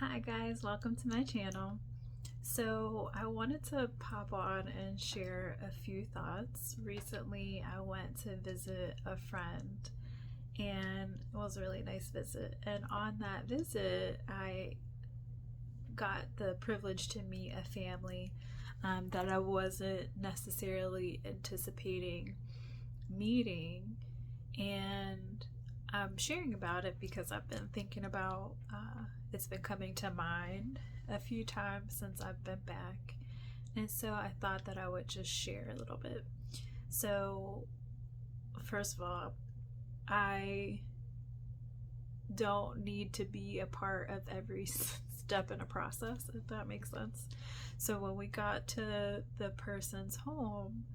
Hi guys, welcome to my channel. So I wanted to pop on and share a few thoughts. Recently I went to visit a friend and it was a really nice visit. And on that visit I got the privilege to meet a family that I wasn't necessarily anticipating meeting, and I'm sharing about it because I've been thinking about it's been coming to mind a few times since I've been back, and so I thought that I would just share a little bit. So first of all, I don't need to be a part of every step in a process, if that makes sense. So when we got to the person's home,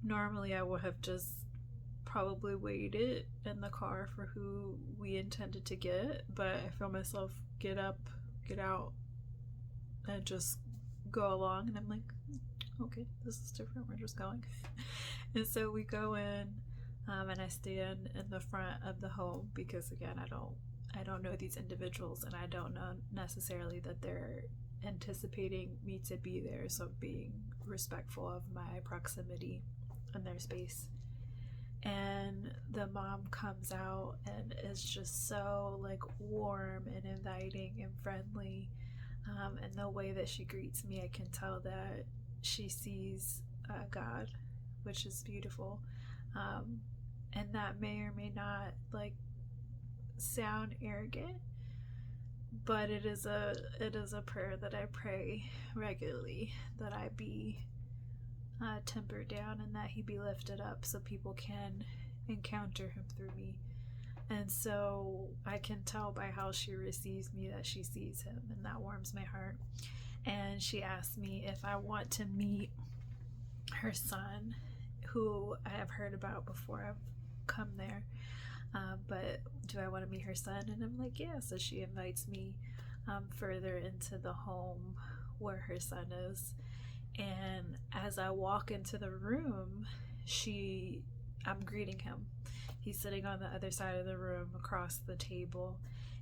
normally I would have just probably waited in the car for who we intended to get, but I feel myself get up, get out, and just go along. And I'm like, okay, this is different. We're just going. And so we go in, and I stand in the front of the home because again, I don't know these individuals, and I don't know necessarily that they're anticipating me to be there. So being respectful of my proximity and their space. And the mom comes out and is just so like warm and inviting and friendly, and the way that she greets me, I can tell that she sees God, which is beautiful. And that may or may not like sound arrogant, but it is a prayer that I pray regularly, that I be tempered down and that he be lifted up so people can encounter him through me. And so I can tell by how she receives me that she sees him, and that warms my heart. And she asked me if I want to meet her son, who I have heard about before I've come there, but do I want to meet her son? And I'm like, yeah. So she invites me further into the home where her son is. And as I walk into the room, I'm greeting him. He's sitting on the other side of the room across the table,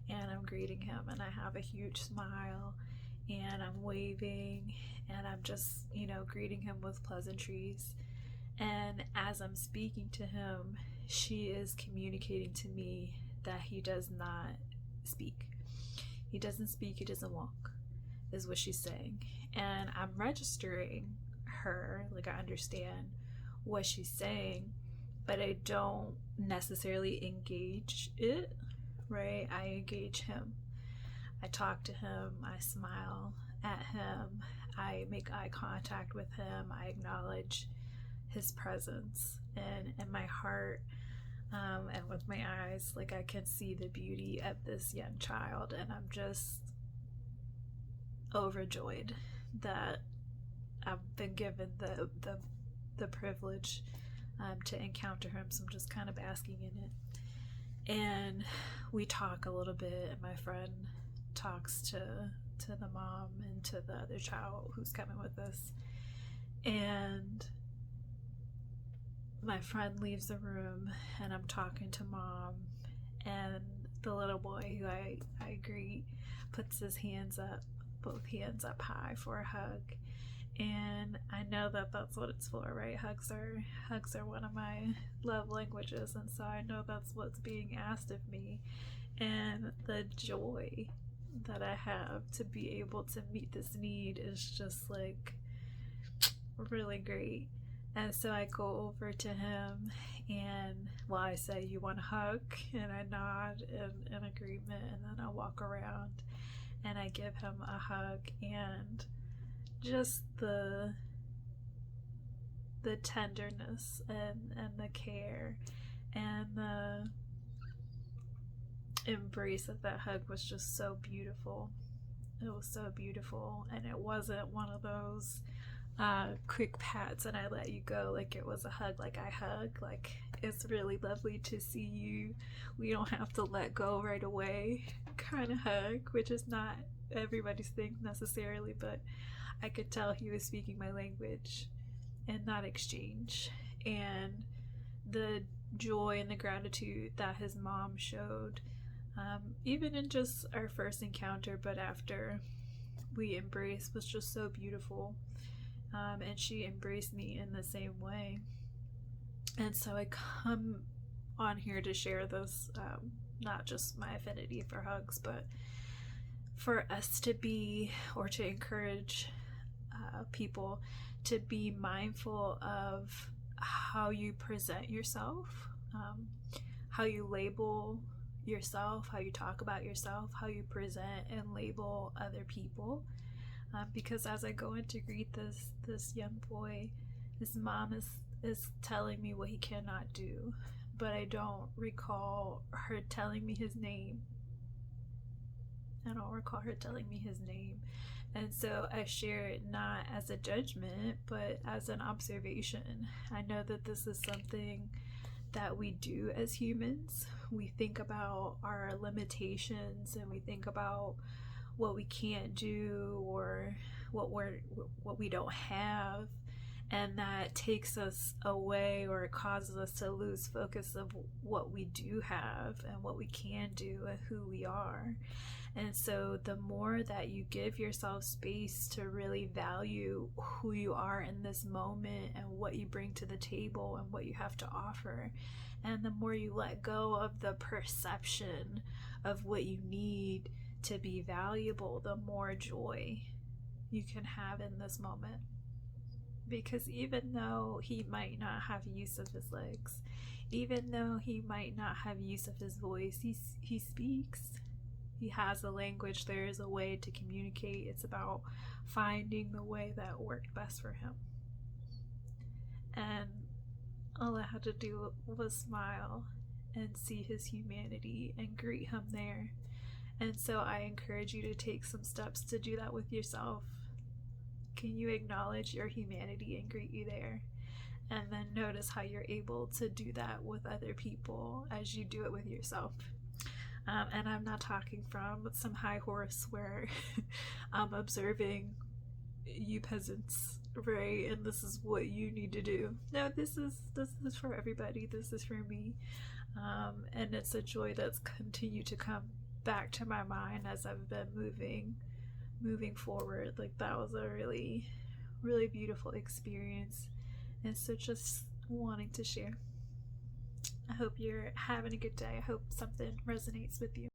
and I'm greeting him, and I have a huge smile, and I'm waving, and I'm just, greeting him with pleasantries. And as I'm speaking to him, she is communicating to me that he does not speak. He doesn't speak, he doesn't walk, is what she's saying. And I'm registering her, like I understand what she's saying, but I don't necessarily engage it, right? I engage him. I talk to him, I smile at him, I make eye contact with him, I acknowledge his presence, and in my heart, and with my eyes, like I can see the beauty of this young child, and I'm just overjoyed that I've been given the privilege to encounter him. So I'm just kind of basking in it. And we talk a little bit, and my friend talks to the mom and to the other child who's coming with us. And my friend leaves the room, and I'm talking to mom, and the little boy who I greet puts his hands up, both hands up high for a hug. And I know that that's what it's for, right? Hugs are one of my love languages, and so I know that's what's being asked of me. And the joy that I have to be able to meet this need is just like really great. And so I go over to him, and I say, "You want a hug?" And I nod in agreement, and then I walk around and I give him a hug. And just the tenderness and the care and the embrace of that hug was just so beautiful. It was so beautiful, and it wasn't one of those quick pats and I let you go. Like, it was a hug, like I hug, like it's really lovely to see you, we don't have to let go right away kind of hug, which is not everybody's thing necessarily, but I could tell he was speaking my language in that exchange. And the joy and the gratitude that his mom showed even in just our first encounter, but after we embraced was just so beautiful. And she embraced me in the same way. And so I come on here to share this, not just my affinity for hugs, but for us to be, or to encourage people to be mindful of how you present yourself, how you label yourself, how you talk about yourself, how you present and label other people. Because as I go in to greet this young boy, his mom is telling me what he cannot do, but I don't recall her telling me his name. I don't recall her telling me his name. And so I share it not as a judgment, but as an observation. I know that this is something that we do as humans. We think about our limitations and we think about what we can't do or what we don't have, and that takes us away, or it causes us to lose focus of what we do have and what we can do and who we are. And so the more that you give yourself space to really value who you are in this moment and what you bring to the table and what you have to offer, and the more you let go of the perception of what you need to be valuable, the more joy you can have in this moment. Because even though he might not have use of his legs, even though he might not have use of his voice, he speaks. He has a language. There is a way to communicate. It's about finding the way that worked best for him. And all I had to do was smile and see his humanity and greet him there. And so I encourage you to take some steps to do that with yourself. Can you acknowledge your humanity and greet you there? And then notice how you're able to do that with other people as you do it with yourself. And I'm not talking from some high horse where I'm observing you peasants, right? And this is what you need to do. No, this is for everybody. This is for me. And it's a joy that's continued to come back to my mind as I've been moving forward. Like, that was a really, really beautiful experience. And so just wanting to share. I hope you're having a good day. I hope something resonates with you.